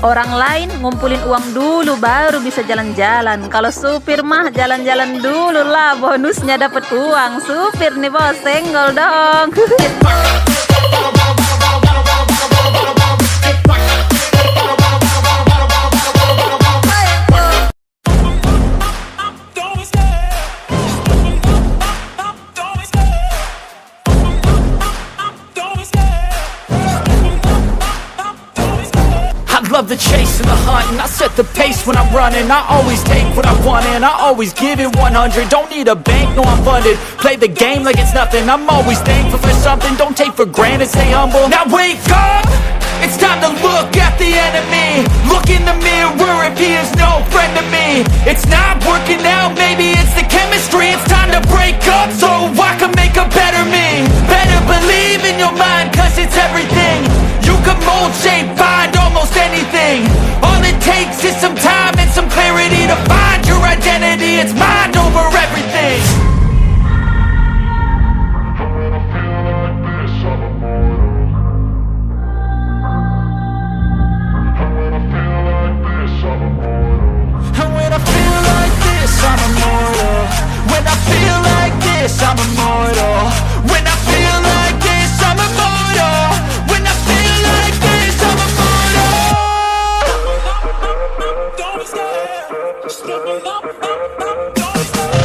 Orang lain ngumpulin uang dulu baru bisa jalan-jalan. Kalau supir mah jalan-jalan dulu lah, bonusnya dapat uang. Supir nih bos, senggol dong. Love the chase and the hunt, and I set the pace when I'm running. I always take what I want and I always give it 100. Don't need a bank, no I'm funded. Play the game like it's nothing. I'm always thankful for something. Don't take for granted, stay humble. Now wake up, it's time to look at the enemy. Look in the mirror if he is no friend to me. It's not working out, maybe it's the chemistry. It's time to break up so I can make a better me. Better believe in your mind, cause it's everything. You can mold, shape, find almost anything. All it takes is some time and some clarity to find your identity. It's mind over everything. And when I feel like this, I'm immortal. When I feel like this, I'm immortal. When I feel like this, I'm immortal. When I feel like this, I'm immortal. Don't be scared. Just level up. Don't be scared.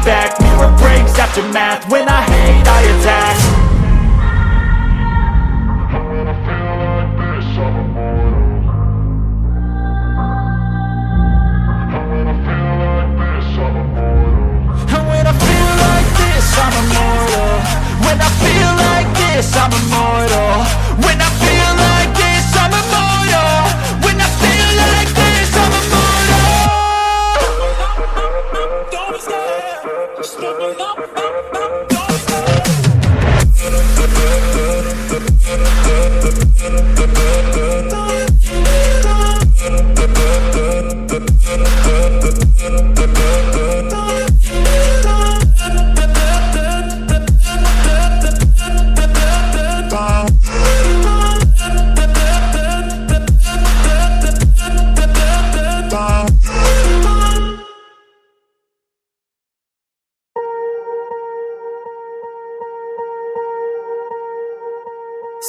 Back, mirror breaks after math. When I hate, I attack. And when I feel like this, I'm immortal. And when I feel like this, I'm immortal. And when I feel like this, I'm immortal. When I feel like this, I'm immortal. When I feel like this, I'm immortal. When I feel like this, I'm immortal. Don't be scared. Just level up.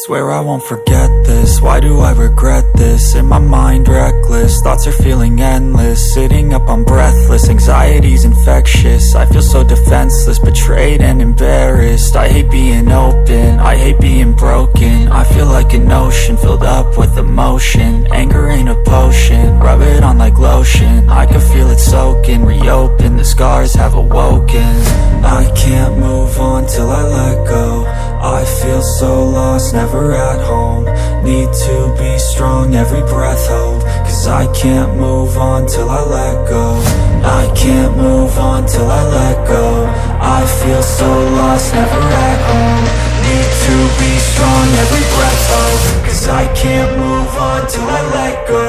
Swear I won't forget this, why do I regret this? In my mind reckless, thoughts are feeling endless. Sitting up, I'm breathless, anxiety's infectious. I feel so defenseless, betrayed and embarrassed. I hate being open, I hate being broken. I feel like an ocean filled up with emotion. Anger ain't a potion, rub it on like lotion. I can feel it soaking, reopen, the scars have awoken. I can't move on till I let go. I feel so lost, never at home. Need to be strong, every breath hold. Cause I can't move on till I let go. I can't move on till I let go. I feel so lost, never at home. Need to be strong, every breath hold. Cause I can't move on till I let go.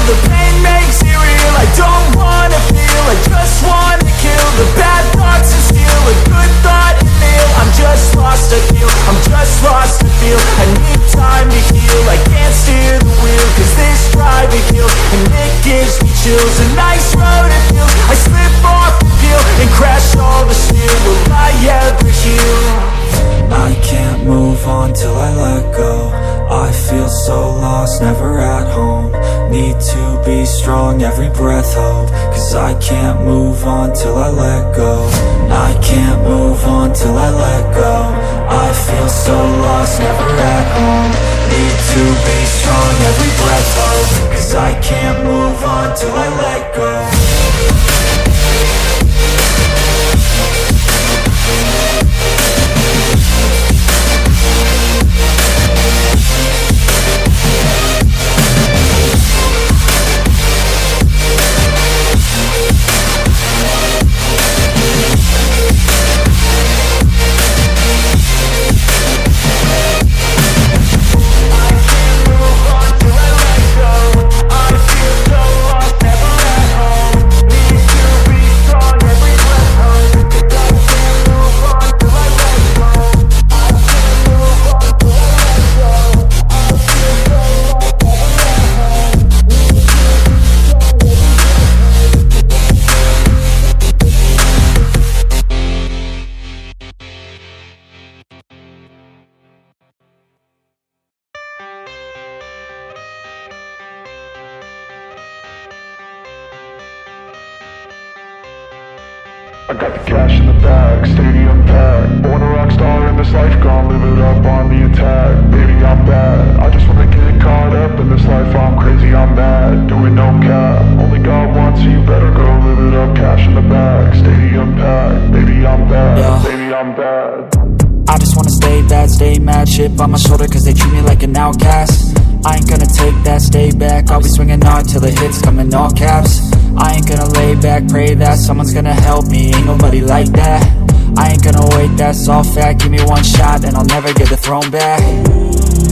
The pain makes it real. I don't wanna feel, I just wanna every breath hold. Cause I can't move on till I let go. I can't move on till I let go. I feel so lost, never at home. Need to be strong, every breath hold. Cause I can't move on till I let go. I got the cash in the bag, stadium packed. Born a rock star in this life, gonna live it up on the attack. Baby, I'm bad, I just wanna get caught up in this life. I'm crazy, I'm mad, doing no cap. Only God wants you, better go live it up. Cash in the bag, stadium packed. Baby, I'm bad, baby, I'm bad. I just wanna stay bad, stay mad. Chip on my shoulder cause they treat me like an outcast. I ain't gonna take that, stay back. I'll be swinging hard till the hits come in all caps. I ain't gonna lay back, pray that someone's gonna help me. Ain't nobody like that. I ain't gonna wait, that's all fact. Give me one shot and I'll never get the throne back.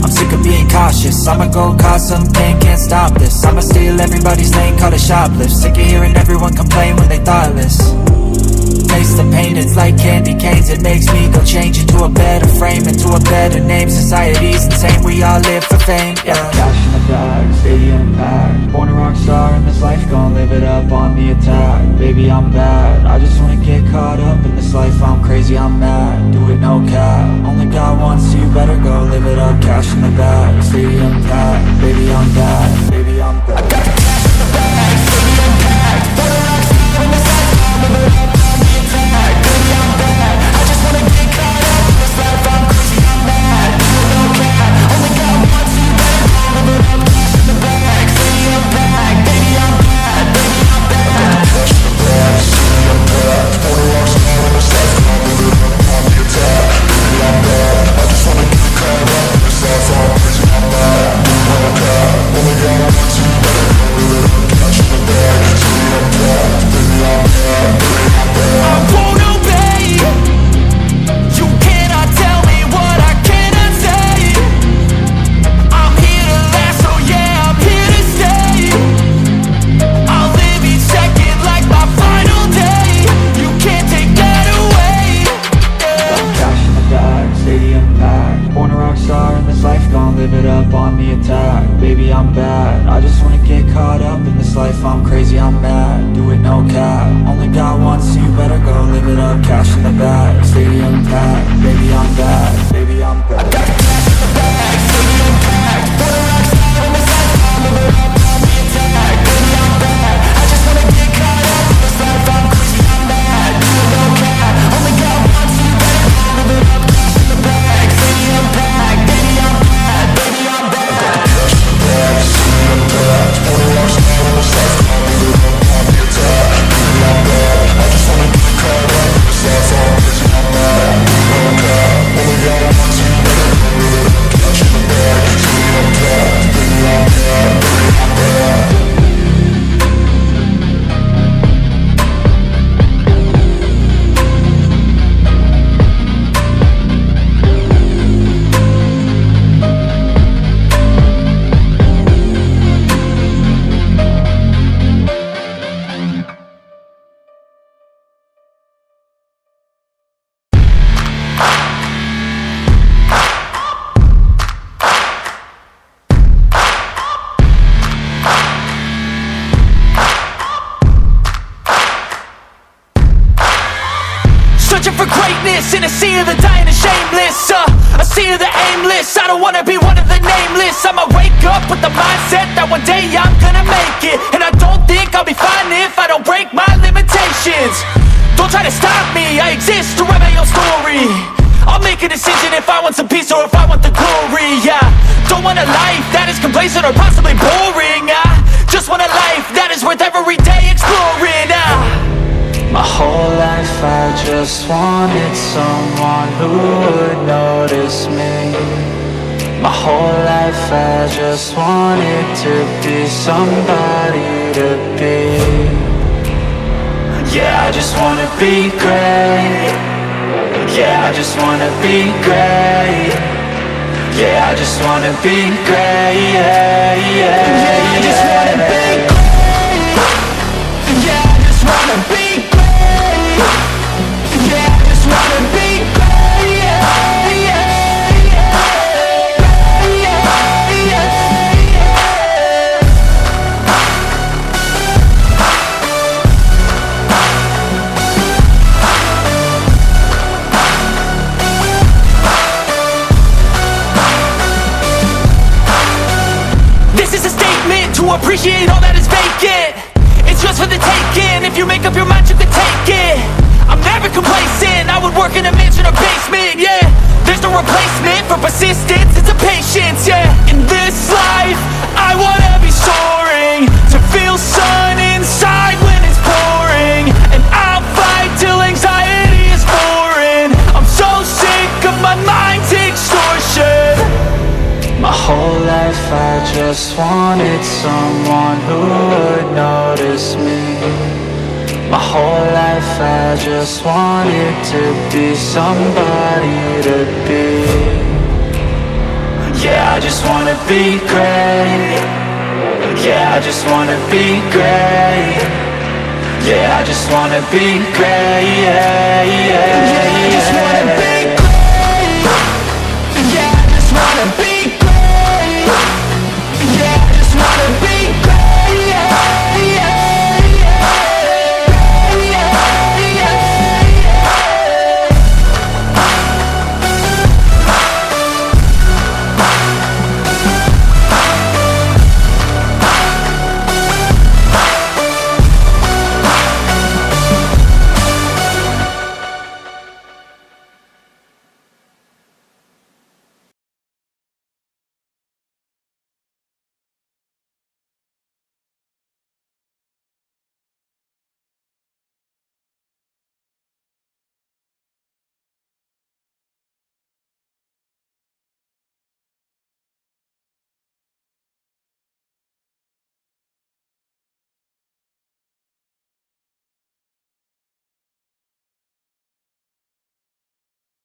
I'm sick of being cautious, I'ma go cause some pain, can't stop this. I'ma steal everybody's lane, call it shoplift. Sick of hearing everyone complain when they thoughtless. Taste the pain, it's like candy canes. It makes me go change into a better frame, into a better name. Society's insane, we all live for fame, yeah. Cash in the bag, stadium packed. Born a rock star in this life, gonna live it up on the attack. Baby, I'm bad, I just wanna get caught up in this life. I'm crazy, I'm mad, do it no cap. Only God wants you, better go live it up. Cash in the bag, stadium packed. Baby, I'm bad, baby, I'm bad. I got the cash in the bag, stadium packed. Born a rock star in this life, gonna live it up. Baby, I'm bad, I just wanna get caught up in this life. I'm crazy, I'm mad, do it no cap. Only God wants you, better go live it up. Cash in the bag, stadium packed. Baby, I'm bad, baby, I'm bad. Cash in the bag, stadium packed. Born a rock star in this life, gonna live it up on the attack. Baby, I'm bad, I just wanna get caught up in this life. I'm crazy, I'm mad, do it no cap. Only God wants you, better go live it up. Cash in the bag, stadium packed. Baby, I'm bad, baby, I'm bad. I won't obey. You cannot tell me what I cannot say. I'm here to last, so yeah, I'm here to stay. I'll live each second like my final day. You can't take that away. Cash in the bag, stadium packed. Born a rock star in this life, gonna live it up on the attack. Baby, I'm bad, I just wanna get caught up in this life. I'm crazy, I'm mad, do it no cap. Only God wants you, better go live it up. Cash in the bag, stadium packed. Baby, I'm bad, baby, I'm bad. I got the cash in the bag, stadium packed. Born a rock star in this life, gonna live it up on the attack. Baby, I'm bad, I just wanna get caught up in this life. I'm crazy, I'm mad, do it no cap. Only God wants you, better go live it up. Cash in the bag, stadium packed. Baby, I'm bad, baby, I'm bad. Cash in the bag, stadium packed. Born a rock star in this life, gonna live it up on the attack. Baby, I'm bad, I just wanna get caught up in this life. I'm crazy, I'm mad, do it no cap. Only God wants you, better go live it up. Cash in the bag, stadium packed. Baby, I'm bad, baby, I'm bad. searching for greatness in a sea of the dying and shameless, a sea of the aimless. I don't wanna be one of the nameless. I'ma wake up with the mindset that one day I'm gonna make it, and I don't think I'll be fine if I don't break my limitations. Don't try to stop me, I exist to write my own story. I'll make a decision if I want some peace or if I want the glory. Yeah, don't want a life that is complacent or possibly boring. I just want a life that is worth every day exploring. My whole life I just wanted someone who would notice me. My whole life I just wanted to be somebody to be. Yeah, I just wanna be great. Yeah, I just wanna be great. Yeah, I just wanna be great. Yeah, yeah, I just wanna be great. Yeah, I just wanna be great. Yeah, I just wanna be great. Yeah, yeah, yeah, yeah, yeah. This is a statement to appreciate all that is vacant. It's just for the taking. If you make up your mind, you can take it. I'm never complacent. I would work in a mansion or basement. Yeah, there's no replacement for persistence. It's a patience. Yeah, in this life, I wanna be soaring, to feel sun inside when it's pouring, and I'll fight till anxiety is foreign. I'm so sick of my mind's extortion. My whole life I just wanted someone who would notice me. My whole life I just wanted to be somebody to be. Yeah, I just wanna be great. Yeah, I just wanna be great. Yeah, I just wanna be great. Yeah, yeah, yeah.